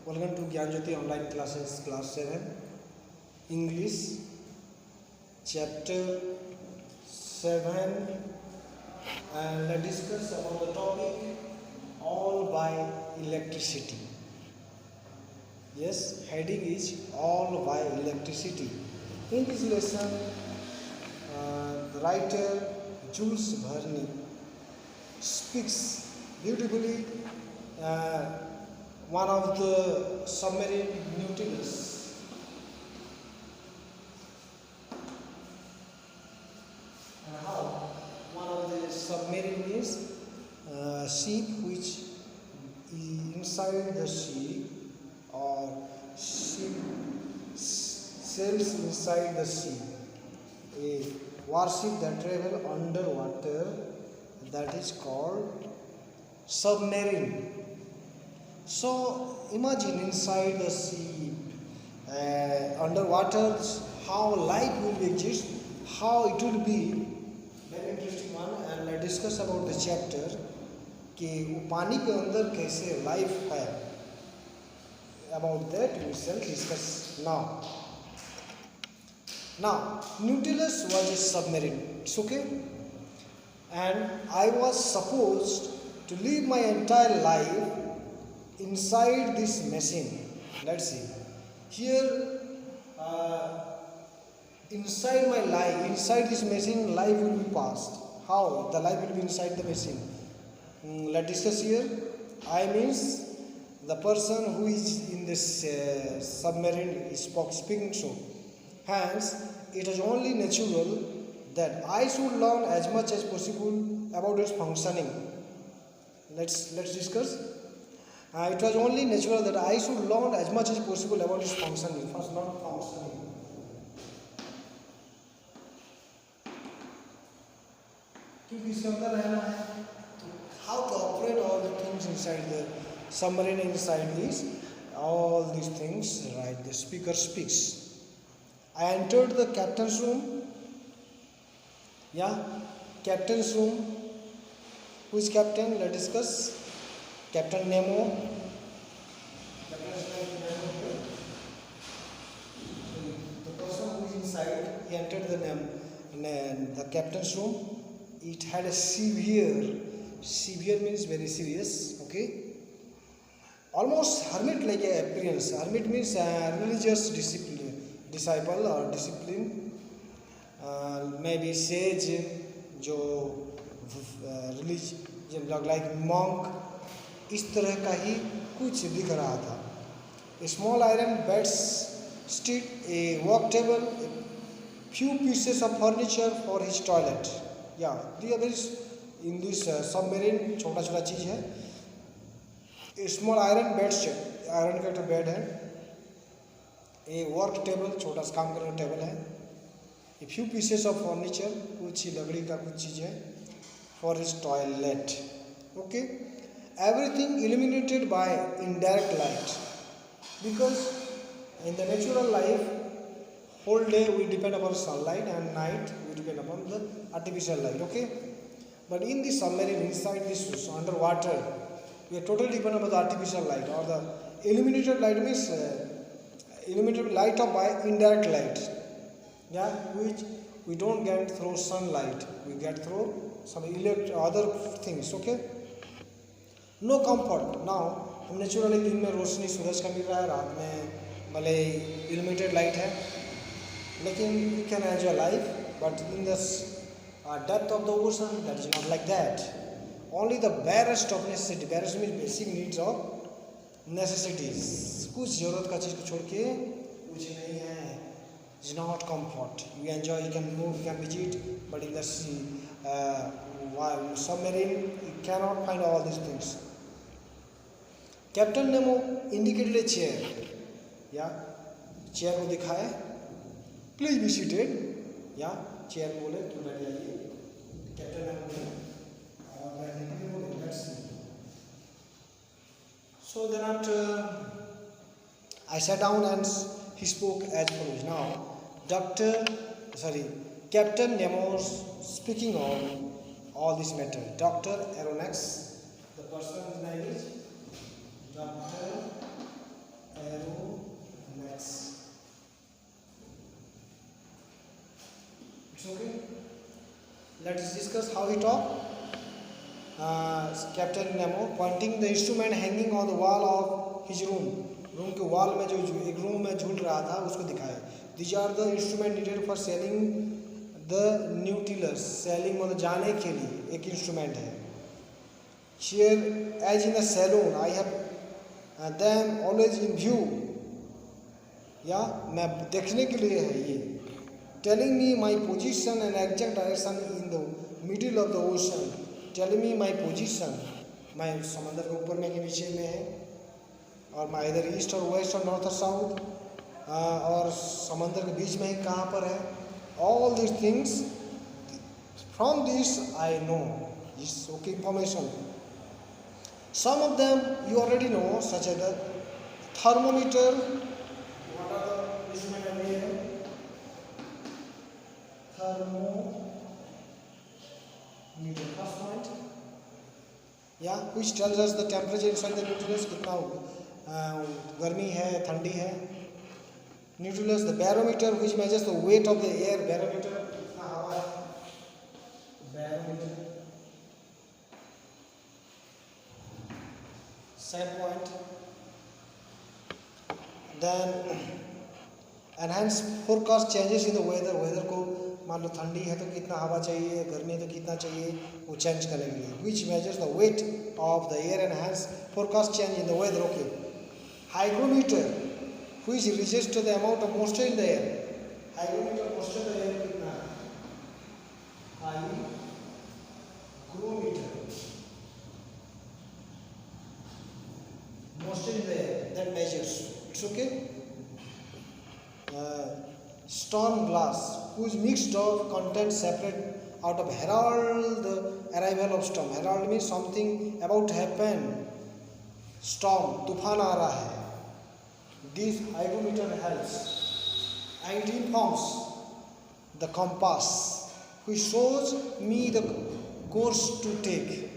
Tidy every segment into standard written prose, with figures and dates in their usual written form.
Welcome to Gyanjyoti online classes, class 7, English, chapter 7, and let's discuss about the topic all by electricity. Yes, heading is all by electricity. In this lesson, the writer Jules Verne speaks beautifully one of the submarine Nautilus. And how one of the submarine is a ship which is inside the sea, or ship sails inside the sea, a warship that travels underwater, that is called submarine. So imagine inside the sea, underwater, how life will exist, how it will be. Very interesting one, and let's discuss about the chapter कि वो पानी के अंदर कैसे life है. About that we shall discuss now. Now, Nautilus was a submarine. It's okay, and I was supposed to live my entire life inside this machine. Let's see. Here, inside my life, inside this machine, life will be passed. How? The life will be inside the machine. Let's discuss here. I means the person who is in this submarine is speaking so. Hence, it is only natural that I should learn as much as possible about its functioning. Let's discuss. It was only natural that I should learn as much as possible about its functioning. First, not functioning. क्योंकि इसके अंदर रहना है, how to operate all the things inside the submarine, inside these, all these things, right? The speaker speaks. I entered the captain's room. Yeah, captain's room. Who is captain? Let's discuss. Captain Nemo. The person who is inside, he entered the captain's room. It had a severe means very serious, okay? Almost hermit-like appearance. Hermit means religious disciple or discipline. Maybe sage, जो religion like monk. इस तरह का ही कुछ दिख रहा था. A small iron bedstead, a work table, a few pieces of furniture for his toilet. Yeah, the others in this submarine छोटा छोटा चीज है. A small iron bedstead, iron का एक बेड है. A work table, छोटा सा काम करने का टेबल है. A few pieces of furniture, कुछ लकड़ी का कुछ चीज है. For his toilet. Okay. Everything illuminated by indirect light, because in the natural life whole day we depend upon sunlight and night we depend upon the artificial light, okay? But in the submarine, inside this underwater, we are totally dependent upon the artificial light, or the illuminated light means illuminated light of by indirect light, yeah, which we don't get through sunlight, we get through some other things, okay? No comfort. Now हम naturally दिन में रोशनी सूरज का मिल रहा है, रात में भले illuminated light है, लेकिन you can enjoy life. But in the depth of the ocean that is not like that. Only the barest of necessity. Barest mean basic needs of necessities. कुछ जरूरत का चीज़ को छोड़ के कुछ नहीं है. Is not comfort. You enjoy, you can move, you can visit, but in the submarine you cannot find all these things. Captain Nemo indicated a chair. Yeah, chair को दिखाए. Please be seated. Yeah, chair बोले तो बैठ जाइए. Captain Nemo बोले और बैठने के लिए बोले. Let's see. So then after I sat down and he spoke as follows. Now, Captain Nemo's speaking on all this matter. Dr. Aronnax, the person's name is Dr. Let's discuss how he talked. Captain Nemo pointing the instrument hanging on the wall of his room. Room के wall में जो एक room में झूल रहा था उसको दिखाया. These are the instrument needed for sailing the Nautilus. Sailing मतलब जाने के लिए एक इंस्ट्रूमेंट है. Here as in a saloon I have them always in view. या मैं देखने के लिए है ये. Telling me my position and exact direction in the middle of the ocean. Telling me my position. मैं समंदर के ऊपर में के नीचे में है और मैं इधर ईस्ट और वेस्ट और नॉर्थ और साउथ और समंदर के बीच में ही कहाँ पर है. All these things from this I know. This okay information. Some of them you already know, such as the thermometer. What are the instruments over here? Thermometer, first point. Yeah, which tells us the temperature inside the Nautilus. कितना गर्मी है, ठंडी है. Nautilus, the barometer which measures the weight of the air. Barometer कितना हवा है. Barometer. Second point. Then enhance forecast changes in the weather. Weather को मान लो ठंडी है तो कितना हवा चाहिए, गर्मी है तो कितना चाहिए, वो चेंज करेंगे. Which measures the weight of the air and hence forecast change in the weather. Okay. Hygrometer which registers the amount of moisture in the air. Hygrometer moisture in the air कितना है. Hygrometer moisture in the air that measures. It's okay. Storm glass whose mixed of content separate out of herald the arrival of storm. Herald means something about to happen. Storm, तूफान आ रहा है. This hygrometer helps and it informs the compass which shows me the course to take.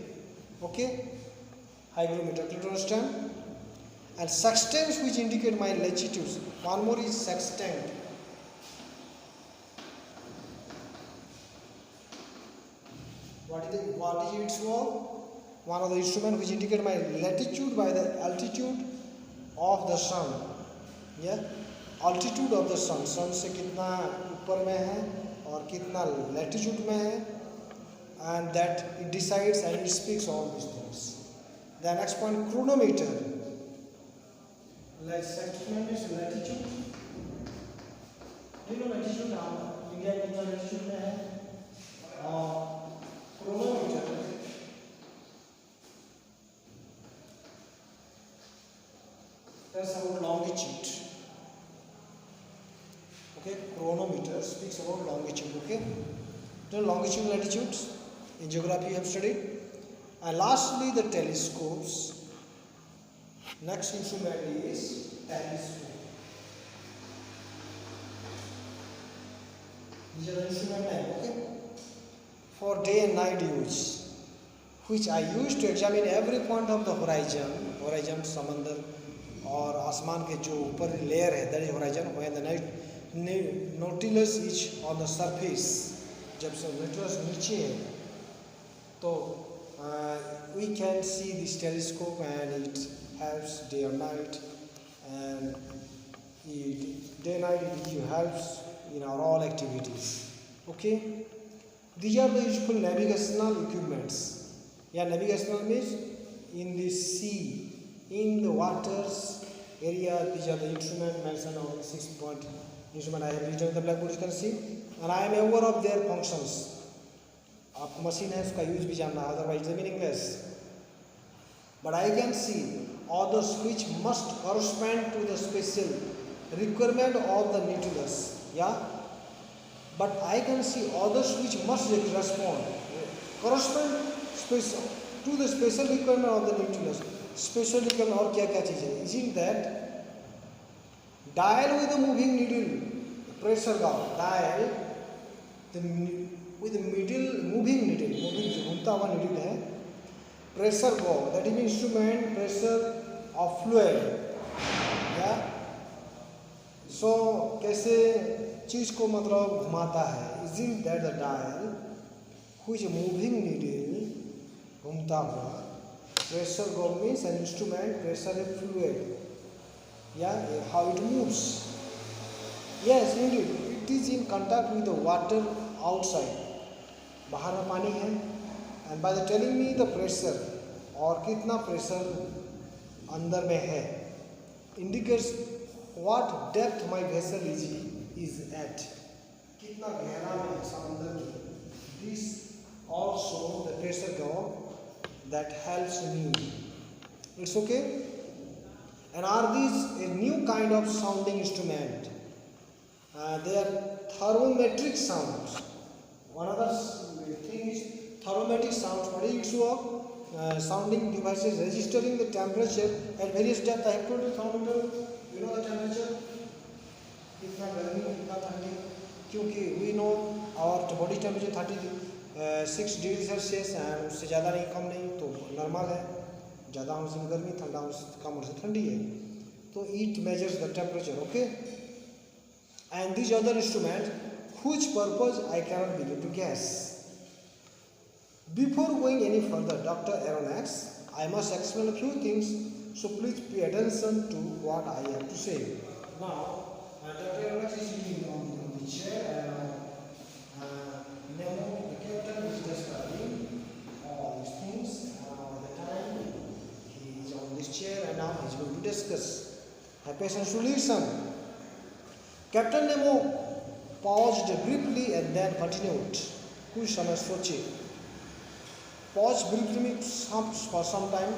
Okay, hygrometer. Clear to understand? And sextants which indicate my latitudes. One more is sextant. What is its work? One of the instruments which indicate my latitude by the altitude of the sun. Yeah, altitude of the sun. Sun से कितना ऊपर में है और कितना latitude में है, and that it decides and it speaks all these things. The next point, chronometer. Like sextant is latitude. You know latitude now. India कितना latitude में है और chronometer tells about longitude. Okay, chronometer speaks about longitude. Okay, the longitude and latitudes in geography you have studied. And lastly, the telescopes. Next instrument is telescope. These are the instrument name. Okay, for day and night use, which I use to examine every point of the horizon. Horizon समंदर और आसमान के जो ऊपर layer है, that is horizon. When the Nautilus is on the surface, जब Nautilus नीचे है, तो we can see this telescope and it helps day or night, and day and night it helps in our all activities. Okay. These are the useful navigational equipments. Yeah, navigational means in the sea, in the waters area. These are the instruments mentioned on the 6-point instrument I have written in the blackboard. You can see, and I am aware of their functions. आप machine है उसका use भी जानना, otherwise it's meaningless. But I can see others which must correspond to the special requirement of the Nautilus. Yeah. But I can see others which must correspond to the special requirement of the Nautilus. Special requirement और क्या क्या चीज़ है? Isn't that dial with the moving needle, pressure valve, dial with the moving needle, moving घूमता हुआ needle है, pressure valve, that is instrument pressure of fluid. Yeah. So कैसे चीज को मतलब घुमाता है. Isn't that the dial which moving needle घूमता हुआ, pressure valve means an instrument, pressure a fluid, yeah, how it moves. Yes, indeed, it is in contact with the water outside. बाहर में पानी है, and by the telling me the pressure और कितना pressure अंदर में है, indicates what depth my vessel is at. कितना गहरा में समुद्र में. This also the pressure valve that helps me. It's okay. And are these a new kind of sounding instrument? They are thermometric sounds. One other thing is thermometric sounds. What is the issue of sounding devices registering the temperature at various depths? I have told you thermometer. You know the temperature. कितना गर्मी कितना ठंडी. क्योंकि we know our body temperature 36 degree Celsius and उससे ज़्यादा नहीं कम नहीं तो नॉर्मल है. ज़्यादा होने से गर्मी, ठंडा होने से कम होने से ठंडी है. तो it measures the temperature, okay? And these other instruments, whose purpose I cannot begin to guess. Before going any further, Dr. Aronnax, I must explain a few things, so please pay attention to what I have to say. Now, Dr. Aronnax is sitting on the chair and Nemo, the captain, is describing all these things. All the time he is on this chair and now he is going to discuss. Have patience to listen. Captain Nemo paused briefly and then continued. कुछ समय सोचे. Paused briefly for some time,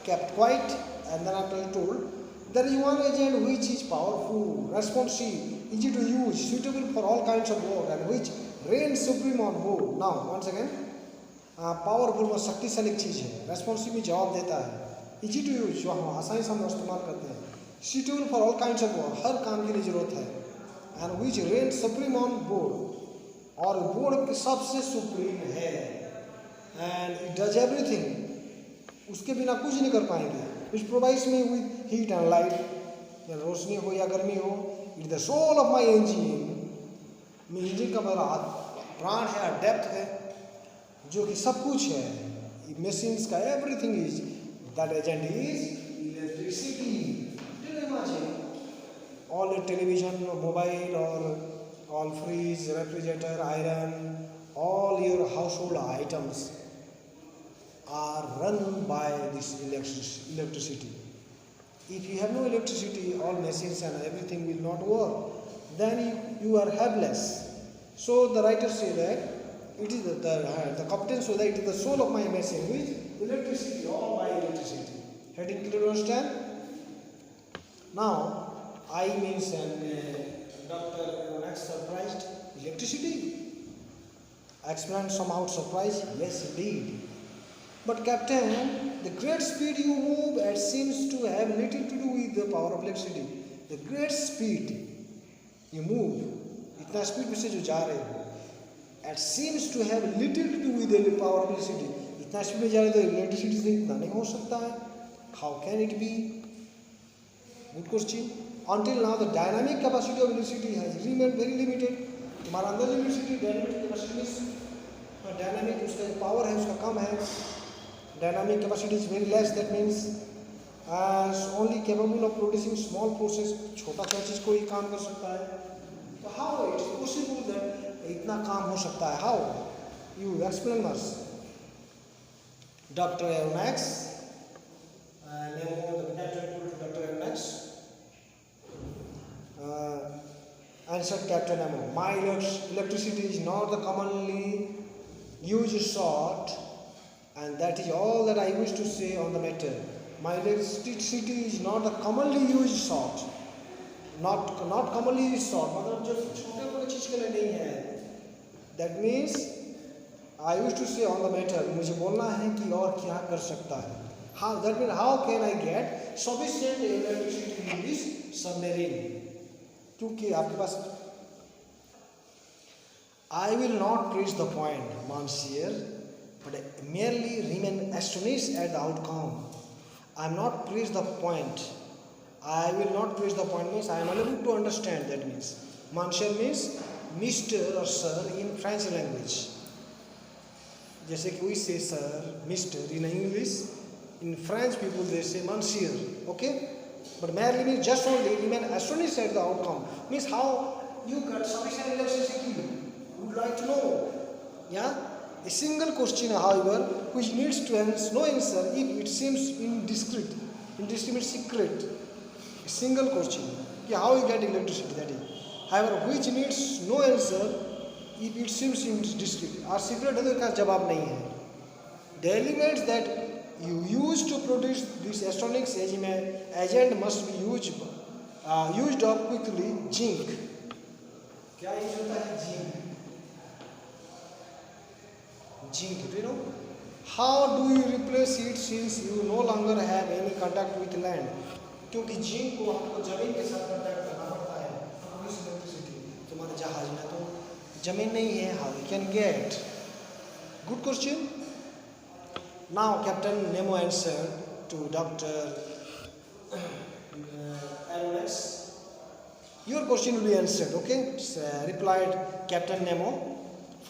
kept quiet, and then after he told, there is one agent which is powerful, responsive, easy to use, suitable for all kinds of work, and which reigns supreme on board. Now, once again, powerful में शक्तिशाली चीज़ है, responsive में जवाब देता है, easy to use जो हम आसानी से हम इस्तेमाल करते हैं, suitable for all kinds of work, हर काम के लिए ज़रूरत है, and which reigns supreme on board, और बोर्ड के सबसे सुप्रीम है, and it does everything, उसके बिना कुछ नहीं कर पाएंगे. Which provides me with heat and light, या रोशनी हो या गर्मी हो. It is the soul of my engine, मेरे इंजन का मेरा प्राण है, डेप्थ है, जो कि सब कुछ है. Machines का everything is, that agent is electricity. Do you imagine? All the television, mobile, or all fridge, refrigerator, iron, all your household items are run by this electricity. If you have no electricity, all machines and everything will not work. Then you are helpless. So the writer say that it is the captain so that it is the soul of my machine with electricity, all by electricity. Heading clear, to understand? Now I means Dr. Aronnax surprised. Electricity? I explained somehow surprised. Yes, indeed. But Captain, the great speed you move at seems to have little to do with the power of electricity. The great speed you move, इतना speed में से जो जा रहे हो, it seems to have little to do with the power of electricity. इतना speed में जा रहे तो electricity से इतना नहीं हो सकता है. How can it be? Good question. Until now, the dynamic capacity of electricity has remained very limited. तुम्हारा अंदर जो electricity dynamic capacity is dynamic, उसका जो power है उसका कम है. Dynamic capacity is very less. That means only capable of producing small forces. छोटा सा चीज कोई काम कर सकता है. तो how it is possible that इतना काम हो सकता है? How? You explain us. Dr. Aronnax, Nemo, the captain told Dr. Aronnax, answered Captain Nemo, my electricity is not the commonly used sort, and that is all that I wish to say on the matter. My electricity is not the commonly used sort. Not commonly used sort. मतलब जो छोटे बड़े चीज के लिए नहीं है. That means I wish to say on the matter. मुझे बोलना है कि और क्या कर सकता है. How? That means how can I get sufficient electricity in this submarine? क्योंकि आपके पास I will not reach the point, Monsieur, but merely remain astonished at the outcome. I am not reach the point. I will not reach the point means I am unable to understand. That means Monsieur means Mr. or Sir in French language. जैसे कि we say sir, mister in English, in French people they say monsieur, okay? But merely means just only, even astonish at the outcome, means how you got sufficient electricity. Would like to know, yeah? A single question, however, which needs to no answer if it seems indiscreet. Indiscreet means secret. A single question, yeah, how you get electricity, that is. However, which needs no answer if it seems indiscreet. और secret है तो इसका जवाब नहीं है. The elements that you use to produce this electronics agent must be used up quickly. Zinc. क्या use होता है? Zinc. Zinc. Do you know? How do you replace it since you no longer have any contact with land? क्योंकि zinc को हमको जमीन के साथ contact करना पड़ता है to produce electricity. तुम्हारे जहाज में तो जमीन नहीं है. How you can get? Good question. Now Captain Nemo answered to Dr. Aronnax. Your question will be answered, okay? Replied Captain Nemo.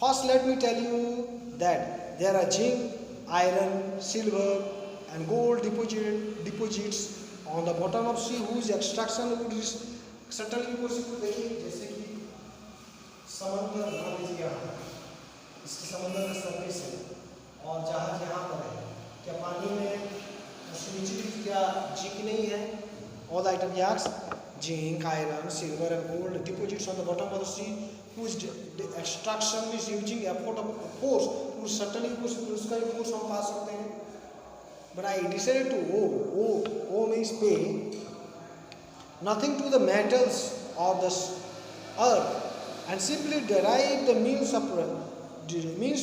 First let me tell you that there are zinc, iron, silver and gold deposits on the bottom of sea whose extraction would certainly be possible. देखिए जैसे कि समंदर मान लीजिए यहाँ, इसके समंदर का सरफेस है और जहाज यहाँ पर है, क्या पानी में नीचे क्या जिंक नहीं है? All the item yes, zinc, iron, silver and gold deposits on the bottom of the sea whose extraction is using effort of force would certainly be possible. उसका भी force हम पा सकते हैं. But I decided to O means pay nothing to the metals of the earth and simply derive the means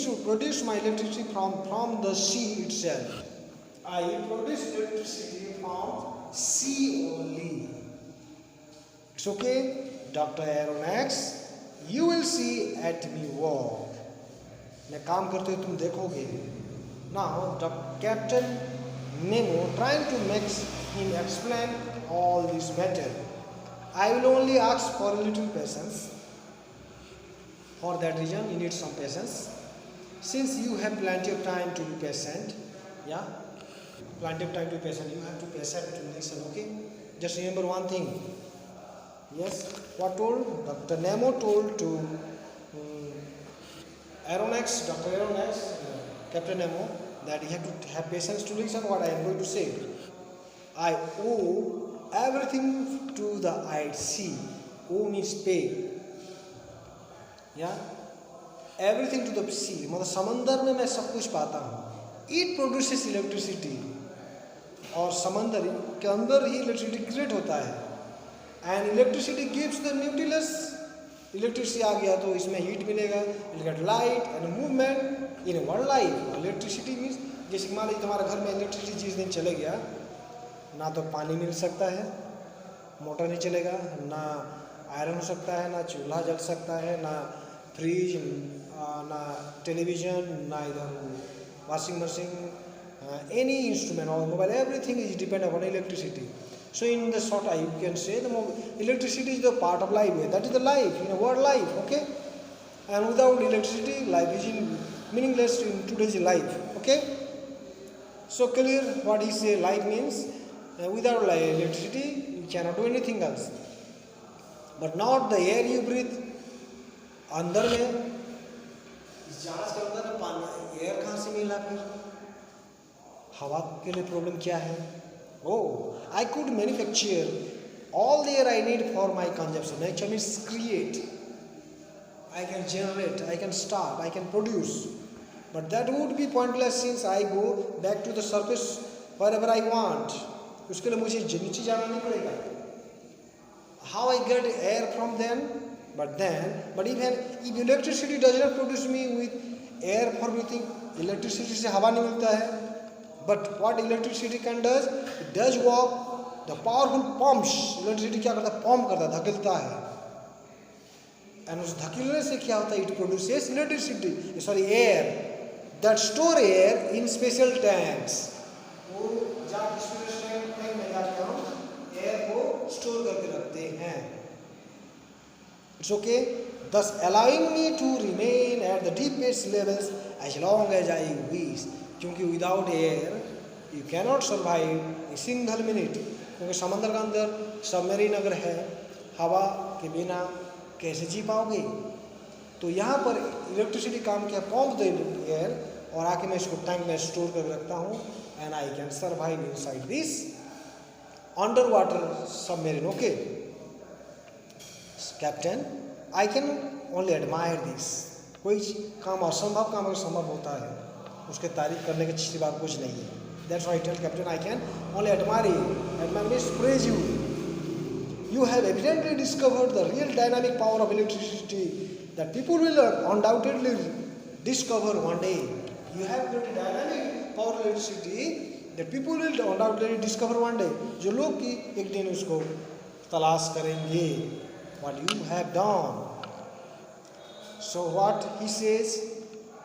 to produce my electricity from the sea itself. I produce electricity from sea only. It's okay, Dr. Aronnax. You will see at me work. मैं काम करते हुए तुम देखोगे. Now, the Captain Nemo trying to make him explain all this matter. I will only ask for a little patience. For that reason, you need some patience. Since you have plenty of time to be patient, yeah, plenty of time to be patient, you have to be patient to listen, okay? Just remember one thing. Yes, what told? Dr. Nemo told to Aronnax, Dr. Aronnax, Captain Nemo, that he had to have patience to listen what I am going to say. I owe everything to the sea. Owe means pay. Yeah, everything to the sea. मतलब समंदर में मैं सब कुछ पाता हूँ. It produces electricity. और समंदर के अंदर ही electricity create होता है. And electricity gives the nucleus. Electricity आ गया तो इसमें heat मिलेगा. You get light and movement. In one life, electricity means जैसे मान लीजिए तुम्हारे घर में इलेक्ट्रिसिटी जिस दिन चले गया, ना तो पानी मिल सकता है, मोटर नहीं चलेगा, ना आयरन हो सकता है, ना चूल्हा जल सकता है, ना फ्रिज, ना टेलीविजन, ना इधर washing machine, any instrument or mobile, everything is dependent on electricity. So in the short you can say the electricity is the part of life. That is the life, in a word life, okay? And without electricity, life is meaningless in today's life, okay? So clear what he say life means. Without electricity, you cannot do anything else. But not the air you breathe. अंदर में इस जहाज के अंदर में पानी air कहाँ से मिला फिर? हवा के लिए प्रॉब्लम क्या है? Oh, I could manufacture all the air I need for my consumption. Nature means create. I can generate, I can start, I can produce. But that would be pointless since I go back to the surface wherever I want. उसके लिए मुझे नीचे जाना नहीं पड़ेगा. How I get air from them? But even if electricity does not produce me with air for breathing, electricity से हवा नहीं मिलता है. But what electricity can does? It does work. The powerful pumps. Electricity क्या करता है? Pump करता है, धकेलता है. And उस धकेलने से क्या होता है? It produces electricity. Sorry, air. That store air in special tanks. वो जहाँ special tank में जाके हम air को store करके रखते हैं. It's okay. Thus allowing me to remain at the deepest levels as long as I wish, क्योंकि without air you cannot survive a single minute, क्योंकि समंदर के अंदर सबमरीन अगर है, हवा के बिना कैसे जी पाओगे। तो यहाँ पर इलेक्ट्रिसिटी काम किया, पंप द एयर, और आके मैं इसको टैंक में स्टोर कर रखता हूँ, and I can survive inside this under water submarine. Okay captain, I can only admire this. कोई काम असंभव काम अगर संभव होता है, उसके तारीफ करने की अच्छी बात कुछ नहीं है। That's why I tell captain I can only admire you, admire means praise you. You have evidently discovered the real dynamic power of electricity that people will undoubtedly discover one day. You have the dynamic power of electricity that people will undoubtedly discover one day. जो लोग कि एक दिन उसको तलाश करेंगे। What you have done. So what he says,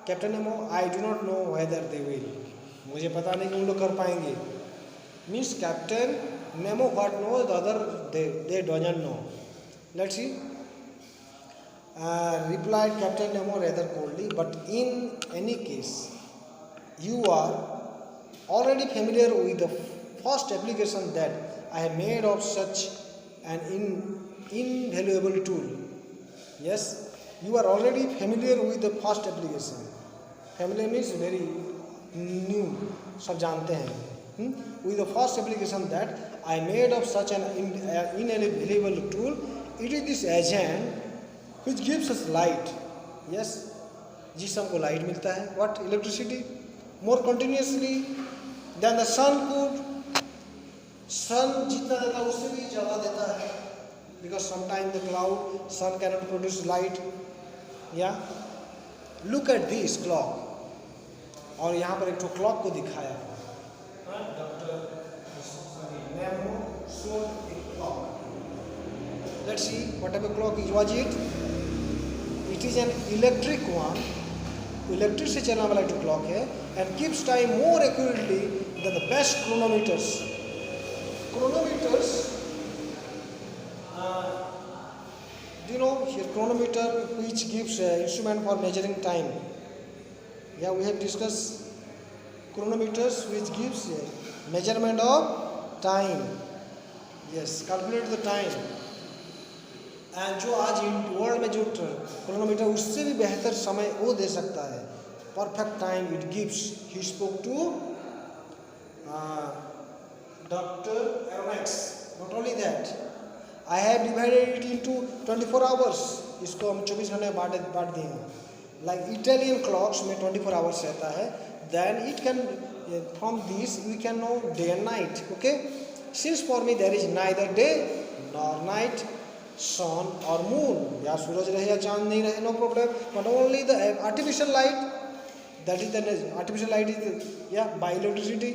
Captain Nemo, I do not know whether they will. मुझे पता नहीं कि वो लोग कर पाएंगे। Means Captain Nemo what knows, the other they doesn't know. Let's see. Replied Captain Nemo rather coldly, but in any case, you are already familiar with the first application that I have made of such an invaluable tool. Yes, you are already familiar with the first application. Familiar means very new, सब जानते हैं। With the first application that I made of such an invaluable tool, it is this agent which gives us light. Yes, जिससे हमको light मिलता है। What? Electricity more continuously than the sun could. Sun जितना देता है उससे भी ज़्यादा देता है, because sometimes the cloud sun cannot produce light. Yeah, look at this clock. और यहाँ पर एक तो क्लॉक को दिखाया। Nemo showed a clock. Let's see what type of clock was it. It is an electric one. Electric से चलने वाला जो क्लॉक है, and keeps time more accurately than the best chronometers. Chronometers, do you know here chronometer which gives instrument for measuring time. Yeah, we have discussed chronometers which gives measurement of time. Yes, calculate the time. And जो आज world में जो chronometer उससे भी बेहतर समय वो दे सकता है, perfect time it gives. He spoke to doctor Aronnax. Not only that, I have divided it into 24 hours. इसको हम 24 घंटे में बांट दिए हैं। लाइक इटालियन क्लॉक्स में 24 आवर्स रहता है, then it can from this we can know day and night. Okay, since for me there is neither day nor night, sun और मून, या सूरज रहे या चांद नहीं रहे, no problem, but only the artificial light, that is the artificial light is या by electricity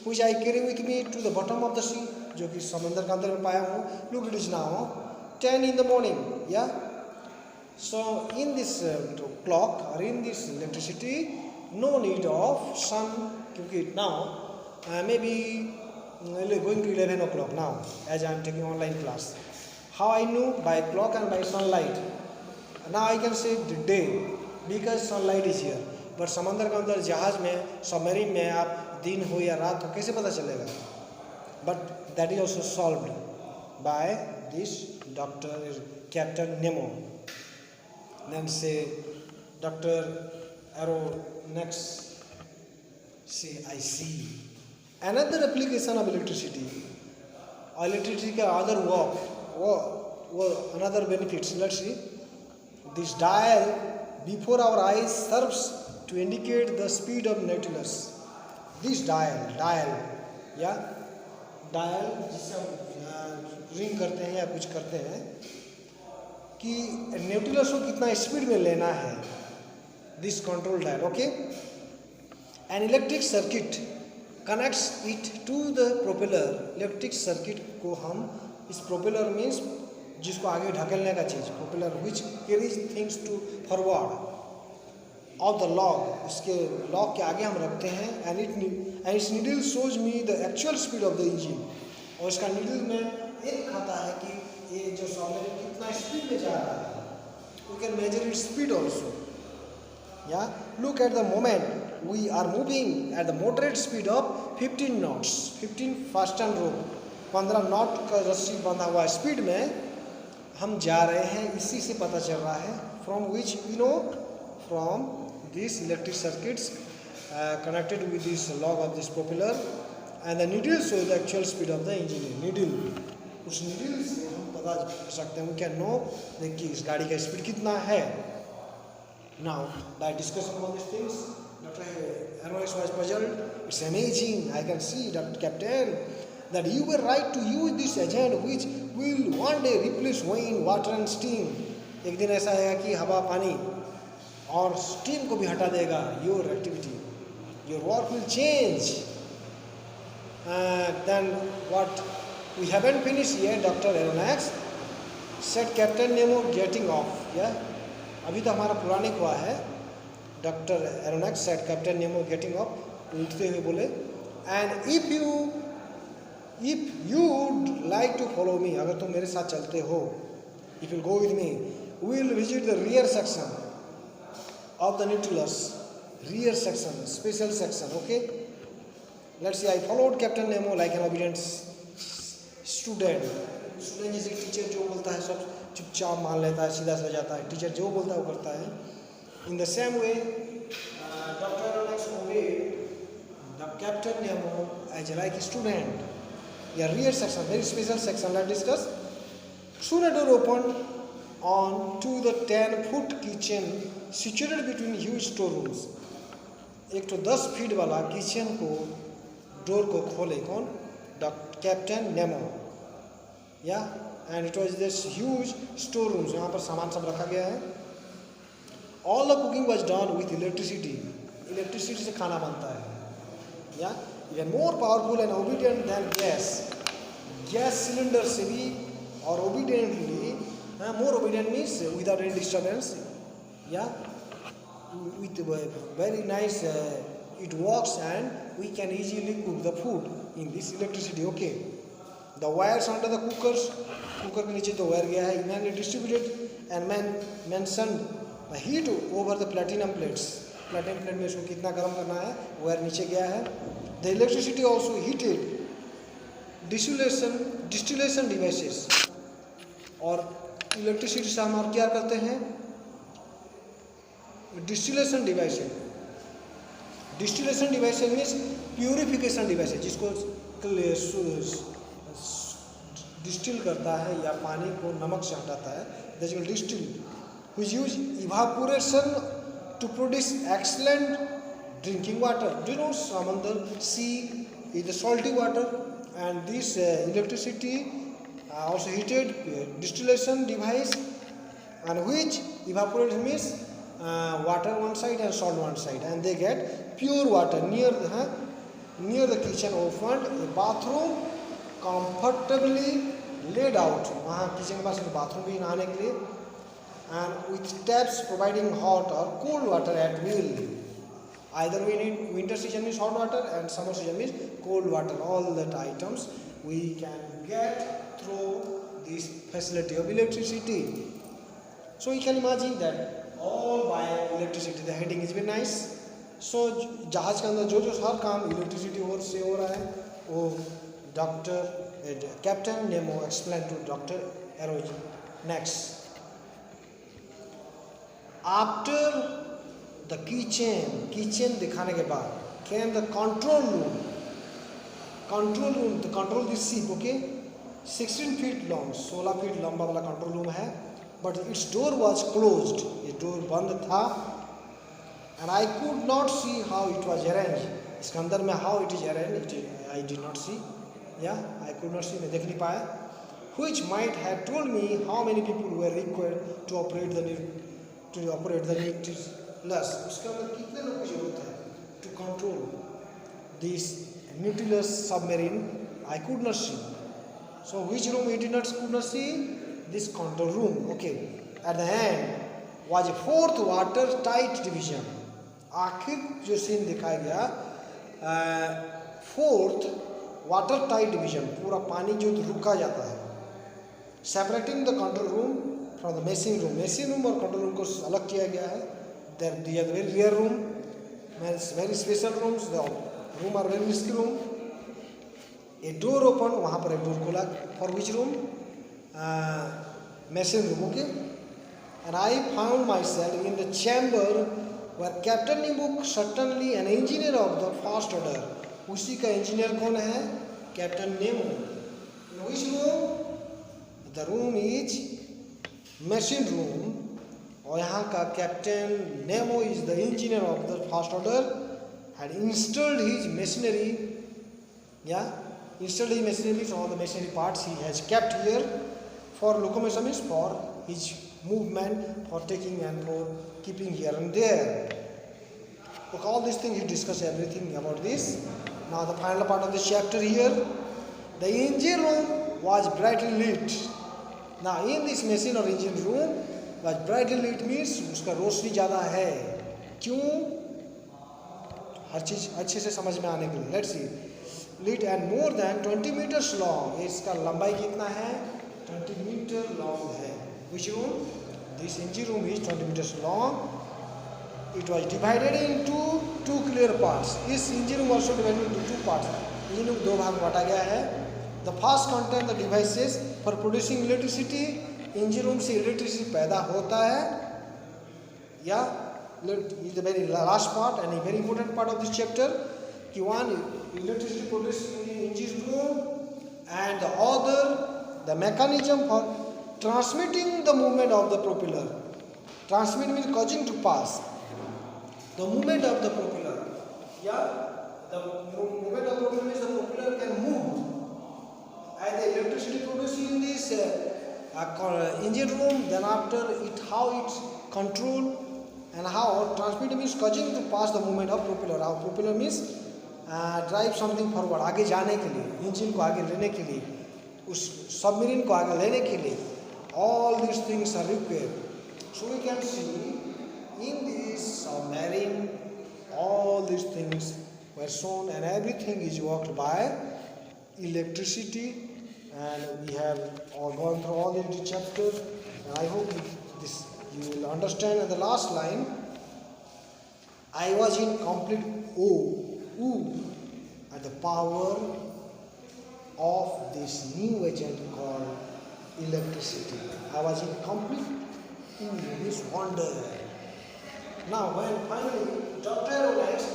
which I carry with me to the bottom of the sea, जो कि समंदर के अंदर में पाया हूँ। Look it is now 10 in the morning. Yeah, so in this clock or in this electricity, no need of sun, क्योंकि now maybe going to 11 o'clock now as I am taking online class. How I knew? By clock and by sunlight. Now I can say the day because sunlight is here. But समंदर के अंदर जहाज में, submarine में आप दिन हो या रात हो कैसे पता चलेगा? But that is also solved by this Dr. Captain Nemo. Then say Dr. Arrow next. Say I see another application of electricity. Electricity का other work. Another benefits. Let's see. This dial before our eyes serves to indicate the speed of Nautilus. This dial, yeah, dial जिससे हम ring करते हैं या कुछ करते हैं कि Nautilus को कितना स्पीड में लेना है. This control dial, okay. An electric circuit connects it to the propeller. Electric circuit को हम इस प्रोपेलर मीन्स जिसको आगे ढकेलने का चीज़, propeller which carries things to forward of the log, उसके लॉग के आगे हम रखते हैं, and its needle shows me the actual speed of the engine, और इसका नीडल में ये दिखाता है कि ये जो सबमरीन कितना स्पीड में जा रहा है. We can measure its speed also. या look at the moment. We are moving at the moderate speed of 15 knots. 15 fasten rope, 15 not का रस्सी बंधा हुआ स्पीड में हम जा रहे हैं. इसी से पता चल रहा है. From which we know from these electric circuits connected with this log of this propeller, and the needle shows the actual speed of the engine. Needle, उस needle से हम पता कर सकते हैं. We can know कि इस गाड़ी का स्पीड कितना है. Now, by discussing all these things, Dr. Aronnax was puzzled. It's amazing. I can see, Dr. Captain, that you were right to use this agent which will one day replace wind, water and steam. एक दिन ऐसा आएगा कि हवा, पानी और steam को भी हटा देगा. Your activity, your work will change. Then what? We haven't finished yet, Dr. Aronnax, said Captain Nemo, getting off. Yeah. अभी तो हमारा पूरा नहीं हुआ है. Doctor Aronnax said captain Nemo getting up, उठते हुए बोले, and if you like to follow me, अगर तुम मेरे साथ चलते हो, if you go with me, we will visit the rear section of the Nautilus. Rear section, special section. Okay, let's see. I followed captain Nemo like an obedient student. Student जैसे teacher जो बोलता है सब चुपचाप मान लेता है, सीधा सा जाता है. टीचर जो बोलता है वो करता है. In the same way doctor Aronnax obeyed the captain Nemo as like student. या rear section, very special section. Let's discuss. Soon a door opened on to the 10-foot kitchen situated between huge storerooms. एक तो 10 feet वाला kitchen को door को खोले. कौन? Doctor captain Nemo. या and it was this huge storerooms. यहाँ पर सामान सब रखा गया है. All the cooking was done with electricity. Electricity से खाना बनता है. Yeah, even more powerful and obedient than gas. Gas cylinder से भी और obediently, more obedient means without any disturbance. Yeah, with very nice. It works and we can easily cook the food in this electricity. Okay. The wires under the cookers, cooker के नीचे तो wire गया है. इन्होंने distributed and mentioned the heat over the platinum plates. Platinum plate में इसको कितना गर्म करना है, वायर नीचे गया है. The electricity also heated distillation devices. और इलेक्ट्रिसिटी से हम क्या करते हैं? Distillation devices. Distillation devices means purification devices, जिसको डिस्टिल करता है या पानी को नमक से हटाता है. That is distil, which use evaporation to produce excellent drinking water. Do you know समंदर, sea is the salty water, and this electricity also heated distillation device, and which evaporates means water one side and salt one side, and they get pure water. Near the kitchen opened a bathroom comfortably laid out. वहाँ kitchen के पास एक bathroom भी नहाने के लिए, and with taps providing hot or cold water at will. Either we need, winter season means hot water and summer season means cold water. All that items we can get through this facility of electricity. So you can imagine that all by electricity. The heading is very nice. So जहाज के अंदर जो हर काम electricity से हो रहा है, वो Captain Nemo explained to Dr. Aronnax. After the kitchen दिखाने के बाद came the control room to control this ship. Okay, 16 feet long, 16 feet लंबा वाला कंट्रोल रूम है. but its door was closed. ये डोर बंद था. and I could not see how it was arranged. इसके अंदर में how it is arranged, I did not see. I could not see, मैं देख नहीं पाया. which might have told me how many people were required to operate the Nautilus. उसके अंदर कितने लोगों की जरूरत है to control this Nautilus submarine. I could not see. So which room we could not see? This control room. Okay. At the end was a fourth watertight division. आखिर जो scene दिखाया गया, फोर्थ watertight division, पूरा पानी जो रुका जाता है. Separating the control room from the messing room. messing room और control room को अलग किया गया है. These are very rare room, very special rooms. The room are very risky room. A door opened, वहाँ पर एक door खोला. For which room? Machine room, okay. And I found myself in the chamber where Captain Nemo, certainly an engineer of the first order. उसी का engineer कौन है? Captain Nemo. In which room? The room is machine room. और यहाँ का Captain Nemo is the engineer of the first order. Had installed his machinery. Yeah. Installed his machinery means all the machinery parts he has kept here for locomotion, means for his movement, for taking and for keeping here and there. Okay, all these things he discussed everything about this. Now the final part of the chapter here. The engine room was brightly lit. Now in this machine or engine room was brightly lit means उसका रोशनी ज़्यादा है. क्यों? हर चीज़ अच्छे से समझ में आने के लिए. Let's see. Lit and more than 20 meters long. इसका लंबाई कितना है? 20 meter long है. Which room? This engine room is 20 meters long. It was divided into two clear parts. इस engine room also divided into two parts. engine room दो भाग बांटा गया है. The first contain the devices for producing electricity. engine room से electricity पैदा होता है. Yeah, is the very last part and a very important part of this chapter. कि one electricity produced in the engine room and the other the mechanism for transmitting the movement of the propeller. Transmit means causing to pass. The movement of the propeller. Yeah, the movement of the propeller means the propeller can move. And the electricity produced in this engine room, then after it how it's controlled and how transmit means causing to pass the movement of propeller. How propeller means drive something forward, आगे जाने के लिए, engine को आगे लेने के लिए, उस सबमरीन को आगे लेने के लिए. All this things are required. So we can see in this submarine all these things were shown and everything is worked by electricity, and we have all gone through all the chapters, and I hope this you will understand. And the last line, I was in complete awe at the power of this new agent called electricity. I was in complete this wonder. Now when finally Dr. Rolex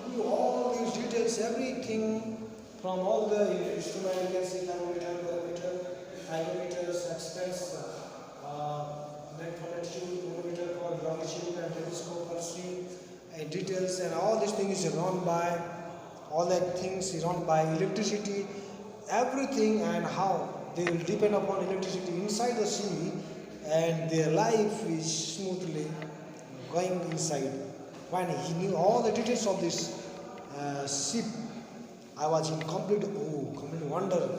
knew all these details, everything from all the instruments, you can see thermometer, hygrometers, expense, net for latitude, chronometer for longitude, and telescope for speed, and details, and all these things is run by, all that things is run by electricity, everything, and how they will depend upon electricity inside the sea, and their life is smoothly going inside. When he knew all the details of this ship, I was in complete awe, complete wonder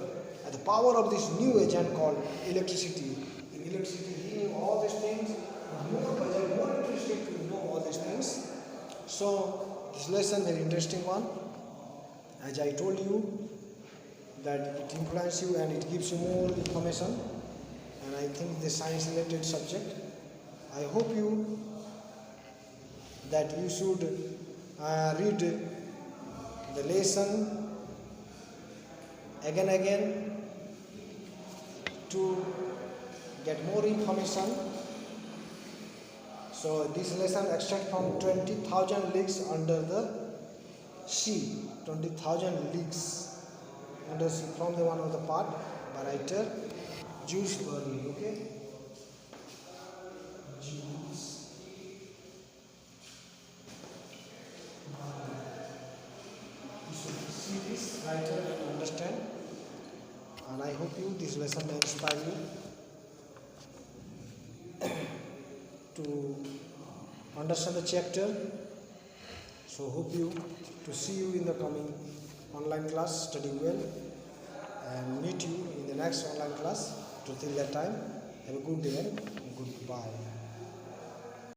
at the power of this new agent called electricity. In electricity, he knew all these things, more interested to know all these things. So this lesson very interesting one. As I told you, that it influences you and it gives you more information, and I think the science related subject. I hope you that you should read the lesson again to get more information. So this lesson extract from 20,000 leagues under the sea. 20,000 leagues under the sea, from the one of the part by writer Jules Verne. Okay, Jules. You should see this writer and understand. And I hope you this lesson may inspire you to understand the chapter. So hope you to see you in the coming online class. Study well and meet you in the next online class. Till that time, have a good day and goodbye.